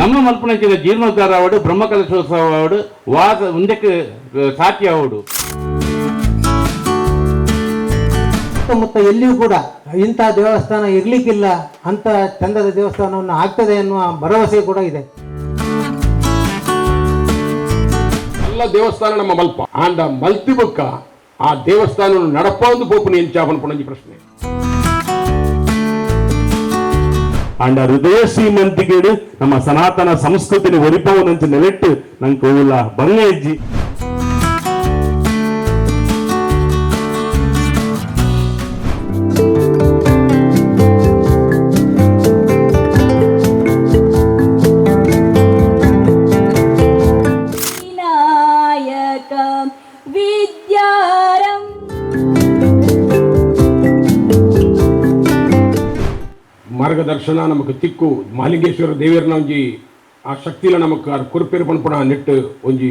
ನಮ್ಮ ಮಲ್ಪನಂಚಿನ ಜೀರ್ಣೋದ್ಧಾರ ಆವಡು ಬ್ರಹ್ಮಕಲಶೋತ್ಸವ ಆವಡು ವಾದ ಮುಂದಕ್ಕೆ ಸಾಧ್ಯ ಆವಡು. ಸುತ್ತಮುತ್ತ ಎಲ್ಲಿಯೂ ಕೂಡ ಇಂಥ ದೇವಸ್ಥಾನ ಇರ್ಲಿಕ್ಕಿಲ್ಲ, ಅಂತ ಚಂದದ ದೇವಸ್ಥಾನವನ್ನು ಆಗ್ತದೆ ಎನ್ನುವ ಭರವಸೆ ಕೂಡ ಇದೆ. ಎಲ್ಲ ದೇವಸ್ಥಾನ ನಮ್ಮ ಮಲ್ಪ ಆಂಡ ಮಲ್ತಿಬುಕ್ಕ ಆ ದೇವಸ್ಥಾನ ನಡಪಾಂದು ಪೋಪುನಿ ಎಂಚಾಪನ್ ಪುಣಂಜಿ ಪ್ರಶ್ನೆ ಅಂಡ ಹೃದಯ ಶ್ರೀಮಂತಿಕೆಡು ನಮ್ಮ ಸನಾತನ ಸಂಸ್ಕೃತಿని ಒರಿಪವನಂಚ ನೆಲೆಟ್ಟು ನಂಗೆ ಓಲ ಬಂಗ ಇಜ್ಜಿ. ಮಾರ್ಗದರ್ಶನ ನಮಕ್ ತಿಕ್ಕು ಮಾಲಿಂಗೇಶ್ವರ ದೇವಿಯರ್ನ ಒಂಜಿ ಆ ಶಕ್ತಿಲ ನಮಕ್ ಕುರುಪೇರು ಪನ್ಪುಣ ನೆಟ್ಟು ಒಂಜಿ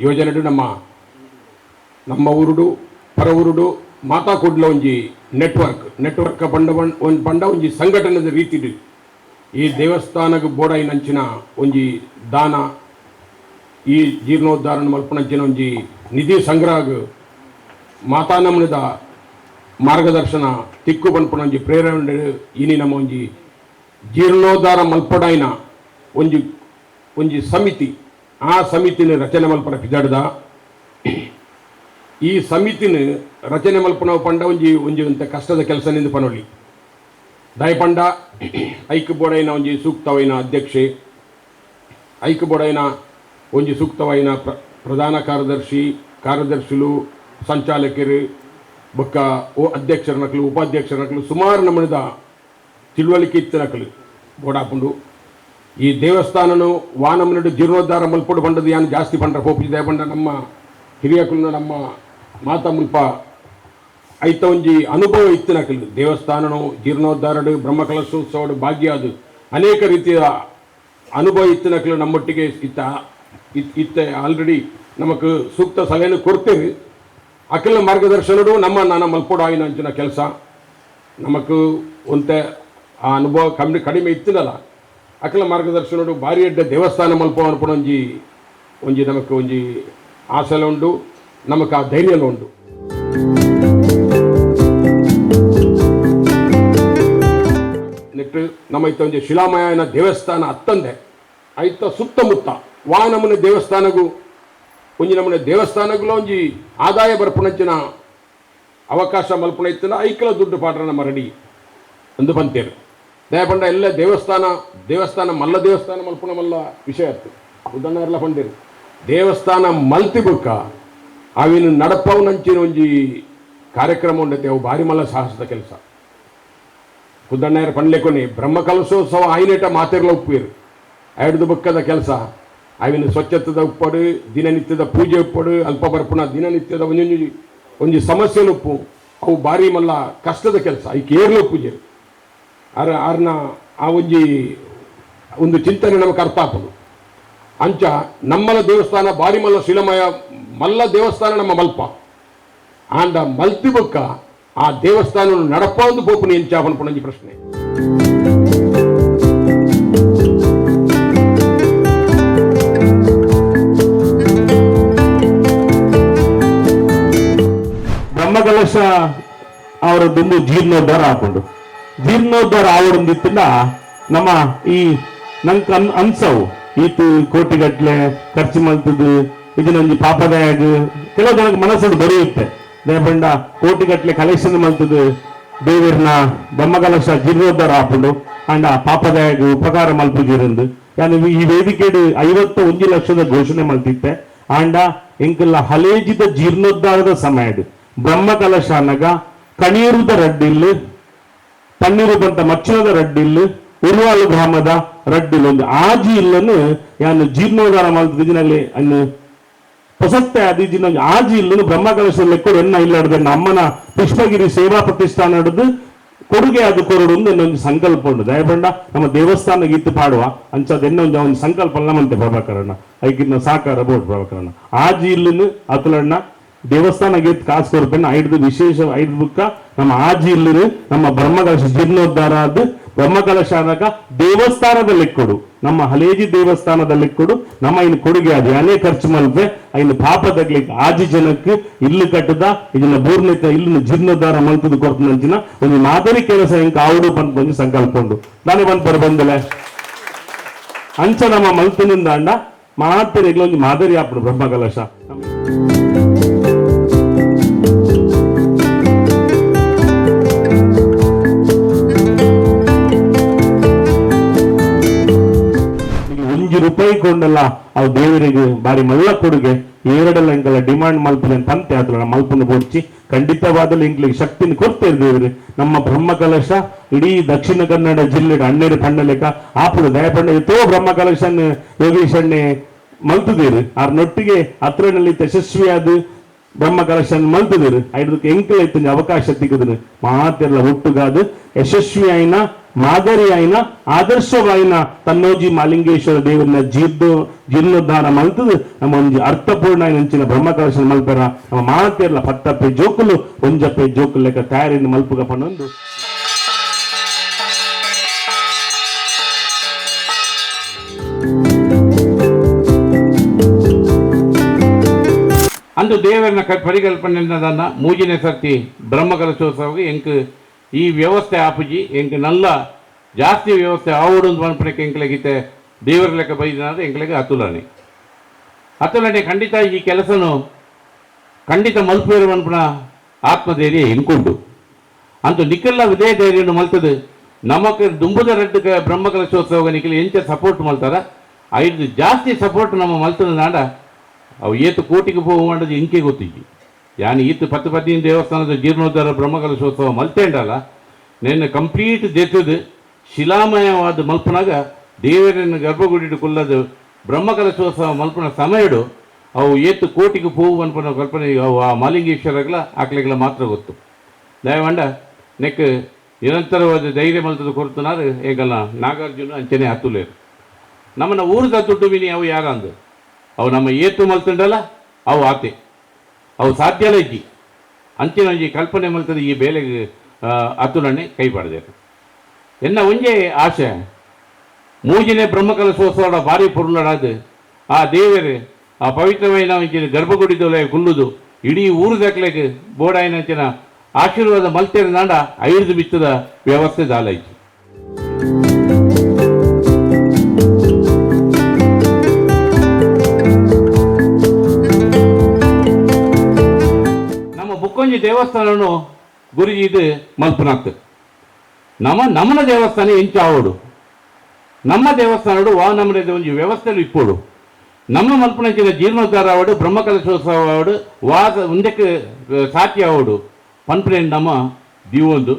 ಯೋಜನೆ ನಮ್ಮ ಊರುಡು ಪರ ಊರುಡು ಮಾತಾ ಕೊಡ್ಲ ಒಂಜಿ ನೆಟ್ವರ್ಕ್ ಪಂಡ ಒಂಜಿ ಸಂಘಟನೆದ ರೀತಿ ಈ ದೇವಸ್ಥಾನಗ ಬೋಡಾಯಿನಂಚಿನ ಒಂಜಿ ದಾನ ಈ ಜೀರ್ಣೋದ್ಧಾರಣ ಮಲ್ಪನಂಚಿನ ಒಂಜಿ ನಿಧಿ ಸಂಗ್ರಹ ಮಾತಾ ನಮನದ ಮಾರ್ಗದರ್ಶನ ತಿಕ್ಕು ಪನ್ಪುಣ ಒಂಜಿ ಪ್ರೇರಣೆ ಇನಿ ನಮ್ಮ ಒಂಜಿ ಜೀರ್ಣೋದ್ಧಾರ ಮಲ್ಪಡಾಯಿನ ಒಂಜಿ ಸಮಿತಿ ಆ ಸಮಿತಿನ ರಚನೆ ಮಲ್ಪನ ಪಿದಾಡ್ದ ಈ ಸಮಿತಿನ ರಚನೆ ಮಲ್ಪನ ಪಂಡ ಒಂಜಿ ಅಂತ ಕಷ್ಟದ ಕೆಲಸ ನಿಂದು ಪನೊಳ್ಳಿ ದಯಪಂಡ ಐಕ್ಯ ಬೋಡೈನ ಒಂಜಿ ಸೂಕ್ತವೈನ ಅಧ್ಯಕ್ಷೆ ಐಕ್ಯ ಬೋಡೈನ ಒಂಜಿ ಸೂಕ್ತವೈನ ಪ್ರಧಾನ ಕಾರ್ಯದರ್ಶಿಲು ಸಂಚಾಲಕರು ಬೊಕ್ಕ ಅಧ್ಯಕ್ಷರನಕಲು ಉಪಾಧ್ಯಕ್ಷರನಕಲು ಸುಮಾರು ನಮ್ಮದ ತಿಳುವಳಿಕೆ ಇತ್ತನಕಲು ಬೋಡಾಪುಂಡು ಈ ದೇವಸ್ಥಾನನು ವಾನಮನಡು ಜೀರ್ಣೋದ್ಧಾರ ಮಲ್ಪಡು ಬಂಡದು ಯಾನು ಜಾಸ್ತಿ ಪಂಡ್ರ ಹೋಪಿಸಿದೆ ಬಂಡ ನಮ್ಮ ಹಿರಿಯಕುಲ್ನ ನಮ್ಮ ಮಾತಾ ಮುಲ್ಪ ಐತ ಒಂಜಿ ಅನುಭವ ಇತ್ತನಕಲು ದೇವಸ್ಥಾನನು ಜೀರ್ಣೋದ್ಧಾರಡು ಬ್ರಹ್ಮಕಲಶೋತ್ಸವಡು ಭಾಗ್ಯ ಅನೇಕ ರೀತಿಯ ಅನುಭವ ಇತ್ತನಕಲು ನಮ್ಮೊಟ್ಟಿಗೆ ಇತ್ತ ಆಲ್ರೆಡಿ ನಮಕ್ ಸೂಕ್ತ ಸಲಹೆಯನ್ನು ಕೊಡ್ತೇವೆ. ಅಖಿಲ ಮಾರ್ಗದರ್ಶನಡು ನನ್ನ ಮಲ್ಪೋಡು ಆಯ್ನ ಅಂಚಿನ ಕೆಲಸ ನಮಕ್ ಒಂತೆ ಆ ಅನುಭವ ಕಡಿಮೆ ಇತ್ತಿನಲ್ಲ ಅಖಿಲ ಮಾರ್ಗದರ್ಶನಡು ಭಾರಿ ಎಡ್ಡ ದೇವಸ್ಥಾನ ಮಲ್ಪ ಅನ್ಪುಣ ಒಂಜಿ ನಮಕ್ ಒಂಜಿ ಆಸೆಲ ಉಂಡು, ನಮಕ್ ಆ ಧೈರ್ಯಲ ಉಂಡು. ನೆಟ್ಟು ನಮ್ಮ ಐತ ಒಂಜಿ ಶಿಲಾಮಯನ ದೇವಸ್ಥಾನ ಅತ್ತಂದೆ ಐತ ಸುತ್ತಮುತ್ತ ನಮೂನೆ ದೇವಸ್ಥಾನಗೂ ಒಂಜಿ ನಮೂನೆ ದೇವಸ್ಥಾನಗಳು ಒಂಜಿ ಆದಾಯ ಬರ್ಪುಣಂಚಿನ ಅವಕಾಶ ಮಲ್ಪುಣ ಇತ್ತನ ಐಕಲ ದುಡ್ಡು ಪಾಡ್ರ ನಮ್ಮ ರೆಡಿ ಅಂದು ಬಂತೇರು ದಯಪಂಡ ಎಲ್ಲ ದೇವಸ್ಥಾನ ಮಲ್ಲ ದೇವಸ್ಥಾನ ಮಲ್ಪುಣ ಮಲ್ಲ ವಿಷಯ ಇತ್ತು ಉದಾಹರಣೆ ಎಲ್ಲ ಪಂಡೇರು ದೇವಸ್ಥಾನ ಮಲ್ತಿಬುಕ್ಕ ಅವಿನ ನಡಪವನಂಚಿನ ಒಂಜಿ ಕಾರ್ಯಕ್ರಮ ಉಂಡತೆ ಅವು ಭಾರಿ ಮಲ್ಲ ಸಾಹಸದ ಕೆಲಸ ಉದಾಹರಣೆ ಪಂಡ್ಲೆಕೊನಿ ಬ್ರಹ್ಮಕಲಶೋತ್ಸವ ಆಯ್ನೇಟ ಮಾತೆರ್ಲ ಉಪ್ಪೇರು ಐಡ್ದು ಬುಕ್ಕದ ಕೆಲಸ ಅವಿನ ಸ್ವಚ್ಛತದ ಉಪ್ಪಡು ದಿನನಿತ್ಯದ ಪೂಜೆ ಉಪ್ಪಡು ಅಲ್ಪ ಬರ್ಪುಣ ದಿನನಿತ್ಯದ ಒಂಜಿ ಸಮಸ್ಯೆಲು ಉಪ್ಪು ಅವು ಭಾರಿ ಮಲ್ಲ ಕಷ್ಟದ ಕೆಲಸ ಈ ಕೇರ್ಲು ಪೂಜೆ ಆರ್ನ ಆ ಒಂದು ಚಿಂತನೆ ನಮಗೆ ಅರ್ಥ ಆಗ್ತದೆ. ಅಂಚ ನಮ್ಮಲ ದೇವಸ್ಥಾನ ಭಾರಿ ಮಲ್ಲ ಶಿಲಮಯ ಮಲ್ಲ ದೇವಸ್ಥಾನ ನಮ್ಮ ಮಲ್ಪ ಆಂಡ ಮಲ್ತಿಬುಕ್ಕ ಆ ದೇವಸ್ಥಾನ ನಡಪಾಂದು ಪೋಪುನಿ ಎಂಚಾಪನ್ ಪುಣಂಜಿ ಪ್ರಶ್ನೆ ಬ್ರಹ್ಮಕಲಶ ಅವರದ್ದೊಂದು ಜೀರ್ಣೋದ್ಧಾರ ಆವಡೊಂದಿತ್ತಿಂದ ನಮ್ಮ ಈ ನಂಗೆ ಅನ್ಸವು ಈತು ಕೋಟಿಗಟ್ಲೆ ಖರ್ಚು ಮಲ್ತದ್ದು ಇದನ್ನೊಂದು ಪಾಪದಾಯಗ ಕೆಲವು ಜನಕ್ಕೆ ಮನಸ್ಸಲ್ಲಿ ಬರೆಯುತ್ತೆ ದಯಪಂಡ ಕೋಟಿಗಟ್ಲೆ ಕಲೆಕ್ಷನ್ ಮಲ್ತದ್ದು ದೇವರನ್ನ ಬ್ರಹ್ಮಕಲಶ ಜೀರ್ಣೋದ್ಧಾರ ಆಪುಂಡು ಅಂಡ ಪಾಪದಾಯಗ ಉಪಕಾರ ಮಲ್ಪುಜಿರಂದು ಯಾನು ಈ ವೇದಿಕೆಡು 51 ಲಕ್ಷದ ಘೋಷಣೆ ಮಲ್ತಿತ್ತೆ ಆಂಡ ಎಂಕಲ್ಲ ಹಲೇಜಿದ ಜೀರ್ಣೋದ್ಧಾರದ ಸಮಯಡು ಬ್ರಹ್ಮಕಲಶ ಅನ್ನಗ ಕಣಿಯೂರುದ ರಡ್ಡಿಲ್ಲು ತಣ್ಣೀರು ಬಂತ ಮಚ್ಚನದ ರಡ್ಡಿಲ್ಲು ಉರುವಾಳು ಗ್ರಾಮದ ರಡ್ಡಿಲ್ ಒಂದು ಆಜಿ ಇಲ್ಲನ್ನು ಯಾನು ಜೀರ್ಣೋದ್ಧಾರ ಮಲ್ತಿನಲ್ಲಿ ಅನ್ನು ಪ್ರಸಕ್ತ ಆದಿಜಿನ ಆಜಿ ಇಲ್ಲನ್ನು ಬ್ರಹ್ಮಕಲಶ ಲೆಕ್ಕರು ಎನ್ನ ಇಲ್ಲಾಡ್ದೆ ಅಮ್ಮನ ಪುಷ್ಪಗಿರಿ ಸೇವಾ ಪ್ರತಿಷ್ಠಾನ ಹಿಡಿದು ಕೊಡುಗೆ ಅದು ಕೊರಡು ಇನ್ನೊಂದು ಸಂಕಲ್ಪ ಉಂಟು ದಯಪಂಡ ನಮ್ಮ ದೇವಸ್ಥಾನ ಗೀತು ಪಾಡುವ ಅಂಚದ ಒಂದು ಸಂಕಲ್ಪ ನಮ್ಮಂತೆ ಪ್ರಭಾಕರಣ ಐಕಿನ ಸಾಕಾರ ಬೋರ್ಡ್ ಪ್ರಭಾಕರಣ ಆಜಿ ಇಲ್ಲನ್ನು ಅತುಲಣ್ಣ ದೇವಸ್ಥಾನ ಗೀತ್ ಕಾಸು ಕೊರ್ಪೆನ್ನ ಐದು ವಿಶೇಷ 5 ಬುಕ್ಕ ನಮ್ಮ ಆಜಿ ಇಲ್ಲರು ನಮ್ಮ ಬ್ರಹ್ಮಕಲಶ ಜೀರ್ಣೋದ್ಧಾರ ಅದು ಬ್ರಹ್ಮಕಲಶ ಅನ್ನಕ ದೇವಸ್ಥಾನದ ಲೆಕ್ಕಡು ನಮ್ಮ ಹಲೇಜಿ ದೇವಸ್ಥಾನದಲ್ಲಿ ಕೊಡು ನಮ್ಮ ಇನ್ನು ಕೊಡುಗೆ ಅದು ಏನೇ ಖರ್ಚು ಮಲ್ಪೆ ಇನ್ನು ಪಾಪ ತಗ್ಲಿಕ್ಕೆ ಆಜಿ ಜನಕ್ಕೆ ಇಲ್ಲು ಕಟ್ಟದ ಇದನ್ನ ಬೂರ್ನಿತ ಇಲ್ಲಿನ ಜೀರ್ಣೋದ್ಧಾರ ಮಲ್ತದ ಕೊಡ್ತಂಚಿನ ಒಂದು ಮಾದರಿ ಕೆಲಸ ಇಂಕ ಆವಡು ಪಂತ ಒಂದು ಸಂಕಲ್ಪ ಉಂಡು ನಾನೇ ಬಂದ್ಪರ ಬಂದಲೆ ಅಂಚ ನಮ್ಮ ಮಲ್ತನಿಂದ ಅಂಡ ಮಾತ್ರ ಒಂದು ಮಾದರಿ ಆಪಡು ಬ್ರಹ್ಮ ಕಲಶ ರೂಪಾಯಿ ಕೊಂಡಲ್ಲ ಅವು ದೇವರಿಗೆ ಬಾರಿ ಮಲ್ಲ ಕೊಡುಗೆ ಏರಡೆಲ್ಲ ಇಂಕಲ್ಲ ಡಿಮಾಂಡ್ ಮಲ್ಪನೆ ಪಂತೆ ಆತಲ್ಲ ಮಲ್ಪನ ಬೋಡ್ಚಿ ಖಂಡಿತವಾದಲು ಇಂಕ್ಲಿಗೆ ಶಕ್ತಿನ ಕೊಡ್ತೇವೆ ದೇವ್ರಿ ನಮ್ಮ ಬ್ರಹ್ಮ ಕಲಶ ಇಡೀ ದಕ್ಷಿಣ ಕನ್ನಡ ಜಿಲ್ಲೆ ಅಣ್ಣೇರು ಪಂಡಲೆಕ್ಕ ಆಪುಡು ದಯಪಂಡ ಎತ್ತೋ ಬ್ರಹ್ಮ ಕಲಶನ್ ಯೋಗೀಶಣ್ಣೆ ಮಲ್ತದೇರು ನೊಟ್ಟಿಗೆ ಹತ್ರನಲ್ಲಿ ಯಶಸ್ವಿಯಾದ ಬ್ರಹ್ಮ ಕಲಶನ್ ಮಲ್ತದೇರು ಐದಕ್ಕೆ ಎಂಕಲ ಇತ್ತು ಅವಕಾಶ ತಿಕ್ಕದನು ಮಾತೆಲ್ಲ ಒಟ್ಟುಗಾದು ಯಶಸ್ವಿ ಆಯ್ನ ಮಾದರಿ ಆಯ್ನ ಆದರ್ಶವಾಯಿನ ತನ್ನೋಜಿ ಮಾಲಿಂಗೇಶ್ವರ ದೇವರನ್ನ ಜೀರ್ಣೋದ್ಧಾರ ಮಲ್ತದು ನಮ್ಮ ಒಂದು ಅರ್ಥಪೂರ್ಣ ನಂಚಿನ ಬ್ರಹ್ಮ ಕಲಶನ್ ಮಲ್ಪರ ನಮ್ಮ ಮಾತೆಲ್ಲ ಪತ್ತಪ್ಪೆ ಜೋಕುಲು ಒಂಜಪ್ಪೆ ಜೋಕುಲು ಲೆಕ್ಕ ತಯಾರಿನ ಮಲ್ಪುಗ ಪನ್ನೊಂದು ಅಂದು ದೇವರನ್ನ ಪರಿಕಲ್ಪನೆಯನ್ನ ಮೂಜಿನ ಸರ್ತಿ ಬ್ರಹ್ಮಕಲಶೋತ್ಸವಕ್ಕೆ ಎಂಕ್ ಈ ವ್ಯವಸ್ಥೆ ಆಪುಜಿ ಎಂಕ್ ನಲ್ಲ ಜಾಸ್ತಿ ವ್ಯವಸ್ಥೆ ಆವಡು ಮನ್ಪಣಕ್ಕೆ ಎಂಕ್ಲೆಗಿತ್ತೆ ದೇವರ ಲೆಕ್ಕ ಬೈದಿನಾದ್ರೆ ಎಂಕ್ಲೆಗೆ ಅತುಲನೆ ಖಂಡಿತ ಈ ಕೆಲಸನು ಖಂಡಿತ ಮಲ್ಪೇರು ಮನ್ಪಣ ಆತ್ಮಧೈರ್ಯ ಎಂಕುಂಡು ಅಂತೂ ನಿಕ್ಕೆಲ್ಲ ವಿದೇ ಧೈರ್ಯನು ಮಲ್ತದು ನಮಕ್ ದುಂಬುದ ರಡ್ಡು ಬ್ರಹ್ಮಕಲಶೋತ್ಸವ ನಿಖಿಲ್ ಎಂಚ ಸಪೋರ್ಟ್ ಮಲ್ತಾರ ಐದು ಜಾಸ್ತಿ ಸಪೋರ್ಟ್ ನಮ್ಮ ಮಲ್ತದ ನಾಡ ಅವು ಏತು ಕೋಟಿಗೆ ಹೋಗು ಮಾಡೋದು ಇಂಕೆ ಗೊತ್ತಿದ್ದಿ ಯಾನು ಈತು 10-15 ದೇವಸ್ಥಾನದ ಜೀರ್ಣೋದ್ಧಾರ ಬ್ರಹ್ಮಕಲಶೋತ್ಸವ ಮಲ್ತೇಂಡಲ್ಲ ನೆನ್ನೆ ಕಂಪ್ಲೀಟ್ ದೆತ್ತದು ಶಿಲಾಮಯವಾದ ಮಲ್ಪನಾಗ ದೇವರನ್ನು ಗರ್ಭಗುಡಿಡು ಕುಲ್ಲದು ಬ್ರಹ್ಮಕಲಶೋತ್ಸವ ಮಲ್ಪನ ಸಮಯಡು ಅವು ಏತು ಕೋಟಿಗೆ ಹೋಗು ಅನ್ಪನ ಕಲ್ಪನೆ ಅವು ಆ ಮಾಲಿಂಗೇಶ್ವರಗಳ ಆಕ್ಲೆಗಳ ಮಾತ್ರ ಗೊತ್ತು ದಯವಂಡ ನೆಕ್ ನಿರಂತರವಾದ ಧೈರ್ಯ ಮಲ್ತದ ಕೊರ್ತನಾರು ಹೇಗಲ್ಲ ನಾಗಾರ್ಜುನ ಅಂಚನೆ ಹತ್ತುಲೇರು ನಮ್ಮನ್ನ ಊರದ ದುಡ್ಡು ವಿನಿ ಅವು ಯಾರಂದು ಅವು ನಮ್ಮ ಏತು ಮಲ್ತುಂಡಲ್ಲ ಅವು ಆತೆ ಅವು ಸಾಧ್ಯಲ್ಲ ಇದ್ದಿ ಅಂಚಿನ ಒಂಜಿ ಕಲ್ಪನೆ ಮಲ್ತದ ಈ ಬೇಲೆಗೆ ಅತುಲನೆ ಕೈ ಪಡೆದೇರು ಎನ್ನ ಒಂಜೆ ಆಶೆ ಮೂಜಿನೇ ಬ್ರಹ್ಮಕಲಶೋತ್ಸವ ಭಾರಿ ಪುರುಳಾದ ಆ ದೇವರು ಆ ಪವಿತ್ರమైన ಒಂಚಿನ ಗರ್ಭಗುಡಿದೊಲೆ ಕುಲ್ಲುದು ಇಡೀ ಊರು ದಕ್ಲೆಗೆ ಬೋಡಾಯಿನಂಚಿನ ಆಶೀರ್ವಾದ ಮಲ್ತೇರ ನಾಡ 5 ಬಿತ್ತದ ವ್ಯವಸ್ಥೆ ದಾಲೈತಿ ಬುಕ್ಕೊಂಜಿ ದೇವಸ್ಥಾನನು ಗುರುಜಿ ಇದು ಮಲ್ಪನಾಗ್ತದೆ ನಮ್ಮನ ದೇವಸ್ಥಾನ ಎಂಚ ಆವಡು ನಮ್ಮ ದೇವಸ್ಥಾನಡು ವಾ ನಮ್ಮನೆ ಒಂಜಿ ವ್ಯವಸ್ಥೆಲು ಇಪ್ಪೋಡು ನಮ್ಮ ಮಲ್ಪನಂಚಿನ ಜೀರ್ಣೋದ್ಧಾರ ಆವಡು ಬ್ರಹ್ಮಕಲಶೋತ್ಸವ ಆವಡು ವಾದ ಒಂದಕ್ಕೆ ಸಾಟಿ ಆವಡು ಪನ್ಪನೆ ನಮ್ಮ ದೀವೊಂದು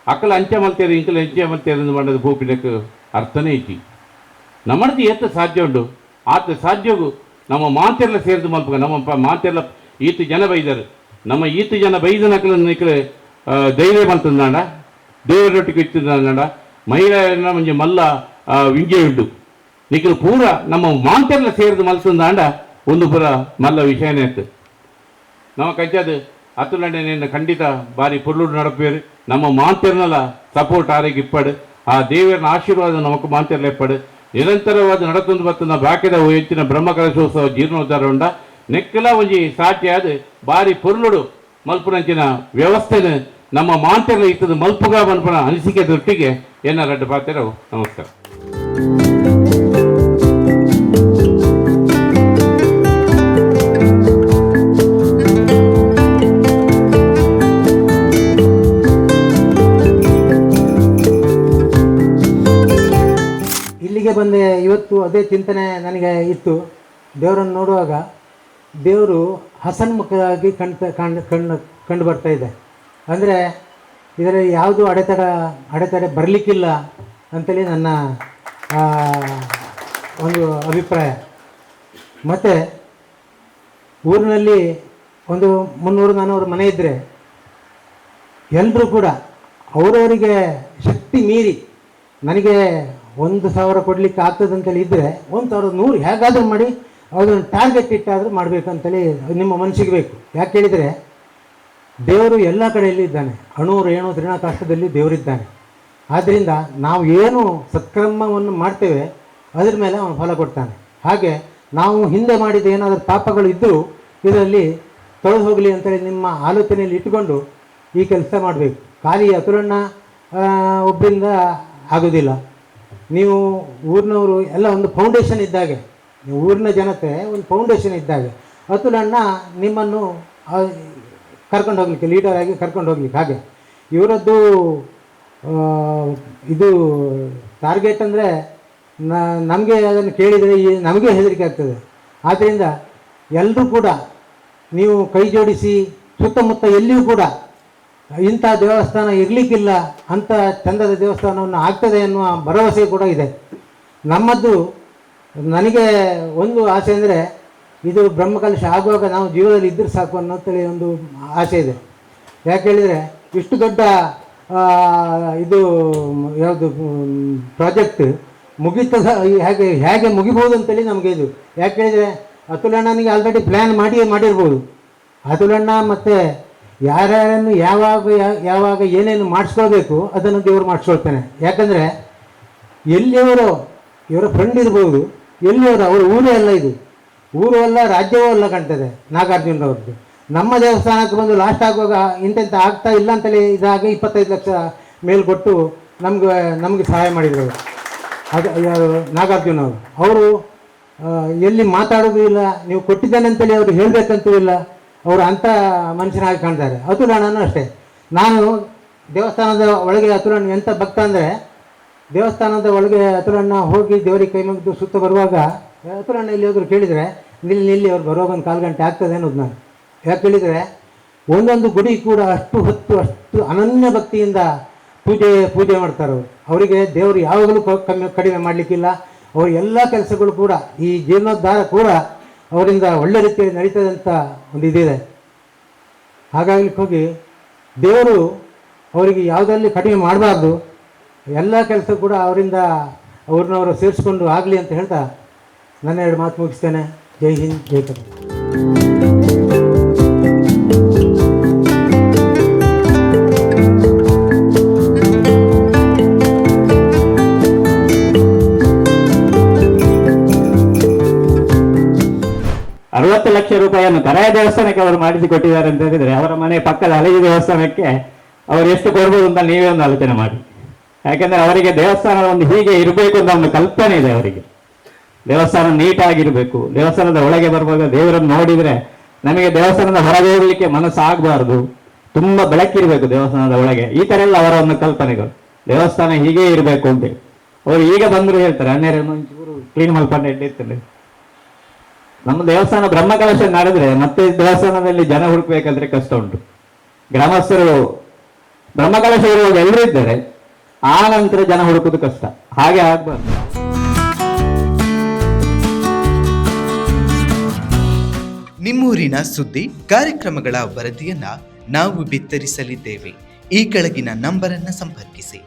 ಅಕ್ಕಲ ಅಂಚೆ ಮಲ್ತೇರು ಇಂಕಲ ಎಂಚೆ ಮಲ್ತೇರು ಮಾಡೋದು ಭೂಪಿಡಕ್ಕೆ ಅರ್ಥನೇ ಐತಿ ನಮ್ಮದು ಎತ್ತ ಸಾಧ್ಯ ಉಂಡು ಆತ ಸಾಧ್ಯಗೂ ನಮ್ಮ ಮಾತೆಲ್ಲ ಸೇರಿದು ಮಲ್ಪಗ ನಮ್ಮ ಮಾತೆಲ್ಲ ಈತು ಜನ ಬೈದರು ನಮ್ಮ ಈತು ಜನ ಬೈದ ನಕಲ ಧೈರ್ಯ ಮಲ್ತಂದಾಂಡ ದೇವರೊಟ್ಟಿಗೆ ಇತ್ತಿದ್ದಾಂಡ ಮಹಿಳೆಯರನ್ನ ಮುಂಜೆ ಮಲ್ಲ ವಿಂಜೆ ಉಂಡು ನಿಖಲು ಪೂರ ನಮ್ಮ ಮಾಂತೆಲ್ಲ ಸೇರಿದು ಮಲ್ತಂದಾಂಡ ಒಂದು ಪುರ ಮಲ್ಲ ವಿಷಯನೇ ಇತ್ತು ನಮ್ಮ ಕಜ್ಜಾದ ಅತುಲಂಡೆ ಖಂಡಿತ ಬಾರಿ ಪುರ್ಲುಡು ನಡಪೇರು ನಮ್ಮ ಮಾಂತೆರ್ನಲ್ಲ ಸಪೋರ್ಟ್ ಆರೋಗ್ಯ ಇಪ್ಪಡು ಆ ದೇವರನ ಆಶೀರ್ವಾದ ನಮಕ್ ಮಾಂತೆರ್ಲ ಇಪ್ಪಡು ನಿರಂತರವಾದ ನಡತೊಂದು ಬತ್ತನ ಬಾಕಿದ ಹೆಚ್ಚಿನ ಬ್ರಹ್ಮಕಲಶೋತ್ಸವ ಜೀರ್ಣೋದ್ಧಾರ ಉಂಡ ನೆಕ್ಕಲ ಒಂಜಿ ಸಾಧ್ಯಾದ ಬಾರಿ ಪೊರ್ಲುಡು ಮಲ್ಪುನಂಚಿನ ವ್ಯವಸ್ಥೆನ ನಮ್ಮ ಮಾಂತೆರ್ಲ ಇತ್ತದ ಮಲ್ಪುಗ ಮಲ್ಪನ ಅನಿಸಿಕೆ ದೊಟ್ಟಿಗೆ ಏನ ರಡ್ಡು ಪಾತೆರವು ನಮಸ್ಕಾರ ಇಲ್ಲಿಗೆ ಬಂದೆ ಇವತ್ತು ಅದೇ ಚಿಂತನೆ ನನಗೆ ಇತ್ತು ದೇವರನ್ನು ನೋಡುವಾಗ ದೇವರು ಹಸನ್ಮುಖವಾಗಿ ಕಂಡು ಬರ್ತಾ ಇದೆ ಅಂದರೆ ಇದರಲ್ಲಿ ಯಾವುದು ಅಡೆತಡೆ ಬರಲಿಕ್ಕಿಲ್ಲ ಅಂತೇಳಿ ನನ್ನ ಒಂದು ಅಭಿಪ್ರಾಯ. ಮತ್ತು ಊರಿನಲ್ಲಿ ಒಂದು 300-400 ಮನೆ ಇದ್ದರೆ ಎಲ್ಲರೂ ಕೂಡ ಅವರವರಿಗೆ ಶಕ್ತಿ ಮೀರಿ ನನಗೆ 1,000 ಕೊಡಲಿಕ್ಕೆ ಆಗ್ತದೆ ಅಂತೇಳಿ ಇದ್ದರೆ 1,100 ಹೇಗಾದರೂ ಮಾಡಿ ಅದನ್ನು ಟಾರ್ಗೆಟ್ ಇಟ್ಟಾದರೂ ಮಾಡಬೇಕಂತೇಳಿ ನಿಮ್ಮ ಮನಸ್ಸಿಗೆ ಬೇಕು. ಯಾಕೆ ಹೇಳಿದರೆ ದೇವರು ಎಲ್ಲ ಕಡೆಯಲ್ಲಿ ಇದ್ದಾನೆ, ಅಣು ರೇಣು ತೃಣಾಕಾಶದಲ್ಲಿ ದೇವರಿದ್ದಾನೆ. ಆದ್ದರಿಂದ ನಾವು ಏನು ಸತ್ಕರ್ಮವನ್ನು ಮಾಡ್ತೇವೆ ಅದ್ರ ಮೇಲೆ ಅವನು ಫಲ ಕೊಡ್ತಾನೆ. ಹಾಗೆ ನಾವು ಹಿಂದೆ ಮಾಡಿದ ಏನಾದರೂ ಪಾಪಗಳು ಇದ್ದರೂ ಇದರಲ್ಲಿ ತೊಳೆದು ಹೋಗಲಿ ಅಂತೇಳಿ ನಿಮ್ಮ ಆಲೋಚನೆಯಲ್ಲಿ ಇಟ್ಟುಕೊಂಡು ಈ ಕೆಲಸ ಮಾಡಬೇಕು. ಖಾಲಿ ಅತುಲಣ್ಣ ಒಬ್ಬರಿಂದ ಆಗೋದಿಲ್ಲ. ನೀವು ಊರಿನವರು ಎಲ್ಲ ಒಂದು ಫೌಂಡೇಶನ್ ಇದ್ದಾಗೆ, ಊರಿನ ಜನತೆ ಒಂದು ಫೌಂಡೇಶನ್ ಇದ್ದಾಗೆ. ಅತುಲಣ್ಣ ನಿಮ್ಮನ್ನು ಕರ್ಕೊಂಡು ಹೋಗ್ಲಿಕ್ಕೆ, ಲೀಡರ್ ಆಗಿ ಕರ್ಕೊಂಡು ಹೋಗ್ಲಿಕ್ಕೆ. ಹಾಗೆ ಇವರದ್ದು ಇದು ಟಾರ್ಗೆಟ್ ಅಂದರೆ ನಮಗೆ ಅದನ್ನು ಕೇಳಿದರೆ ನಮಗೆ ಹೆದರಿಕೆ ಆಗ್ತದೆ. ಆದ್ದರಿಂದ ಎಲ್ಲರೂ ಕೂಡ ನೀವು ಕೈ ಜೋಡಿಸಿ ಸುತ್ತಮುತ್ತ ಎಲ್ಲಿಯೂ ಕೂಡ ಇಂಥ ದೇವಸ್ಥಾನ ಇರಲಿಕ್ಕಿಲ್ಲ, ಅಂಥ ಚಂದದ ದೇವಸ್ಥಾನವನ್ನು ಆಗ್ತದೆ ಎನ್ನುವ ಭರವಸೆ ಕೂಡ ಇದೆ ನಮ್ಮದು. ನನಗೆ ಒಂದು ಆಸೆ ಅಂದರೆ ಇದು ಬ್ರಹ್ಮಕಲಶ ಆಗುವಾಗ ನಾವು ಜೀವನದಲ್ಲಿ ಇದ್ದರೆ ಸಾಕು ಅನ್ನೋಂಥೇಳಿ ಒಂದು ಆಸೆ ಇದೆ. ಯಾಕೆ ಹೇಳಿದರೆ ಇಷ್ಟು ದೊಡ್ಡ ಇದು ಯಾವುದು ಪ್ರಾಜೆಕ್ಟ್ ಮುಗಿತದ ಹೇಗೆ ಹೇಗೆ ಮುಗಿಬೋದು ಅಂತೇಳಿ ನಮಗೆ ಇದು. ಯಾಕೆ ಹೇಳಿದರೆ ಅತುಲಣ್ಣನಿಗೆ ಆಲ್ರೆಡಿ ಪ್ಲ್ಯಾನ್ ಮಾಡಿರ್ಬೋದು. ಅತುಲಣ್ಣ ಮತ್ತು ಯಾರ್ಯಾರನ್ನು ಯಾವಾಗ ಏನೇನು ಮಾಡಿಸ್ಕೊಳ್ಬೇಕು ಅದನ್ನು ದೇವರು ಮಾಡಿಸ್ಕೊಳ್ತಾನೆ. ಯಾಕಂದರೆ ಎಲ್ಲಿಯವರು ಇವರ ಫ್ರೆಂಡ್ ಇರ್ಬೋದು, ಎಲ್ಲಿಯವರು ಅವರ ಊರೇ ಅಲ್ಲ, ಇದು ಊರು ಅಲ್ಲ ರಾಜ್ಯವೂ ಅಲ್ಲ ಕಾಣ್ತದೆ ನಾಗಾರ್ಜುನರವ್ರದ್ದು. ನಮ್ಮ ದೇವಸ್ಥಾನಕ್ಕೆ ಬಂದು ಲಾಸ್ಟ್ ಆಗುವಾಗ ಇಂತೆಂಥ ಆಗ್ತಾ ಇಲ್ಲ ಅಂತೇಳಿ ಇದಾಗ 25 ಲಕ್ಷ ಮೇಲ್ ಕೊಟ್ಟು ನಮಗೆ ಸಹಾಯ ಮಾಡಿದರು ಅದು ನಾಗಾರ್ಜುನವರು. ಅವರು ಎಲ್ಲಿ ಮಾತಾಡೋದು ಇಲ್ಲ, ನೀವು ಕೊಟ್ಟಿದ್ದೇನೆ ಅಂತೇಳಿ ಅವರು ಹೇಳಬೇಕಂತೂ ಇಲ್ಲ, ಅವರು ಅಂಥ ಮನುಷ್ಯನಾಗಿ ಕಾಣ್ತಾರೆ. ಅತುಲಣ್ಣನೂ ಅಷ್ಟೇ. ನಾನು ದೇವಸ್ಥಾನದ ಒಳಗೆ ಅತುಲಣ್ಣ ಎಂಥ ಭಕ್ತ ಅಂದರೆ, ದೇವಸ್ಥಾನದ ಒಳಗೆ ಅತುಲಣ್ಣ ಹೋಗಿ ದೇವರಿಗೆ ಕೈ ಮುಗಿದು ಸುತ್ತ ಬರುವಾಗ ಅತುಲಣ್ಣ ಇಲ್ಲಿ ಹೋದ್ರು ಕೇಳಿದರೆ ನಿಲ್ಲಿ ಅವ್ರು ಬರುವಾಗ ಒಂದು 4 ಗಂಟೆ ಆಗ್ತದೆ ಅನ್ನೋದು ನಾನು. ಯಾಕೆ ಹೇಳಿದರೆ ಒಂದೊಂದು ಗುಡಿ ಕೂಡ ಅಷ್ಟು ಅನನ್ಯ ಭಕ್ತಿಯಿಂದ ಪೂಜೆ ಮಾಡ್ತಾರೆ ಅವರು. ಅವರಿಗೆ ದೇವರು ಯಾವಾಗಲೂ ಕಡಿಮೆ ಮಾಡಲಿಕ್ಕಿಲ್ಲ. ಅವರ ಎಲ್ಲ ಕೆಲಸಗಳು ಕೂಡ ಈ ಜೀರ್ಣೋದ್ಧಾರ ಕೂಡ ಅವರಿಂದ ಒಳ್ಳೆ ರೀತಿಯಲ್ಲಿ ನಡೀತದೆ ಅಂತ ಒಂದು ಇದಿದೆ. ಹಾಗಾಗ್ಲಿಕ್ಕೆ ಹೋಗಿ ದೇವರು ಅವರಿಗೆ ಯಾವುದರಲ್ಲಿ ಕಡಿಮೆ ಮಾಡಬಾರ್ದು, ಎಲ್ಲ ಕೆಲಸ ಕೂಡ ಅವ್ರನ್ನವರು ಸೇರಿಸ್ಕೊಂಡು ಆಗಲಿ ಅಂತ ಹೇಳ್ತಾ ನನ್ನ 2 ಮಾತು ಮುಗಿಸ್ತೇನೆ. ಜೈ ಹಿಂದ್, ಜೈ ಕರ್ನಾಟಕ. ₹60 ಲಕ್ಷ ಕರಾಯ ದೇವಸ್ಥಾನಕ್ಕೆ ಅವರು ಮಾಡಿಸಿಕೊಟ್ಟಿದ್ದಾರೆ ಅಂತ ಹೇಳಿದ್ರೆ, ಅವರ ಮನೆ ಪಕ್ಕದ ಹಲಗಿ ದೇವಸ್ಥಾನಕ್ಕೆ ಅವರು ಎಷ್ಟು ಕೊಡ್ಬೋದು ಅಂತ ನೀವೇ ಒಂದು ಆಲೋಚನೆ ಮಾಡಿ. ಯಾಕೆಂದ್ರೆ ಅವರಿಗೆ ದೇವಸ್ಥಾನದ ಒಂದು ಹೀಗೆ ಇರಬೇಕು ಅಂತ ಒಂದು ಕಲ್ಪನೆ ಇದೆ ಅವರಿಗೆ. ದೇವಸ್ಥಾನ ನೀಟಾಗಿರಬೇಕು. ದೇವಸ್ಥಾನದ ಒಳಗೆ ಬರುವಾಗ ದೇವರನ್ನು ನೋಡಿದರೆ ನಮಗೆ ದೇವಸ್ಥಾನದ ಹೊರಗೆ ಹೋಗ್ಲಿಕ್ಕೆ ಮನಸ್ಸಾಗಬಾರ್ದು, ತುಂಬಾ ಬೆಳಕಿರಬೇಕು ದೇವಸ್ಥಾನದ ಒಳಗೆ. ಈ ತರ ಎಲ್ಲ ಅವರ ಒಂದು ಕಲ್ಪನೆಗಳು. ದೇವಸ್ಥಾನ ಹೀಗೆ ಇರಬೇಕು ಅಂತ ಅವರು ಈಗ ಬಂದ್ರು ಹೇಳ್ತಾರೆ, ಒಂಚೂರು ಕ್ಲೀನ್ ಮಲ್ಪಂಡ ಇಟ್ಟಿರ್ತಾರೆ. ನಮ್ಮ ದೇವಸ್ಥಾನ ಬ್ರಹ್ಮಕಲಶ ನಡೆದ್ರೆ ಮತ್ತೆ ದೇವಸ್ಥಾನದಲ್ಲಿ ಜನ ಹುಡುಕ್ಬೇಕಾದ್ರೆ ಕಷ್ಟ ಉಂಟು. ಗ್ರಾಮಸ್ಥರು ಬ್ರಹ್ಮಕಲಶ ಇರುವಾಗ ಎಲ್ಲರೂ ಇದ್ದಾರೆ, ಆ ನಂತರ ಜನ ಹುಡುಕೋದು ಕಷ್ಟ. ಹಾಗೆ ಆಗ್ಬಾರ್ದು. ನಿಮ್ಮೂರಿನ ಸುದ್ದಿ ಕಾರ್ಯಕ್ರಮಗಳ ವರದಿಯನ್ನ ನಾವು ಬಿತ್ತರಿಸಲಿದ್ದೇವೆ. ಈ ಕೆಳಗಿನ ನಂಬರನ್ನು ಸಂಪರ್ಕಿಸಿ.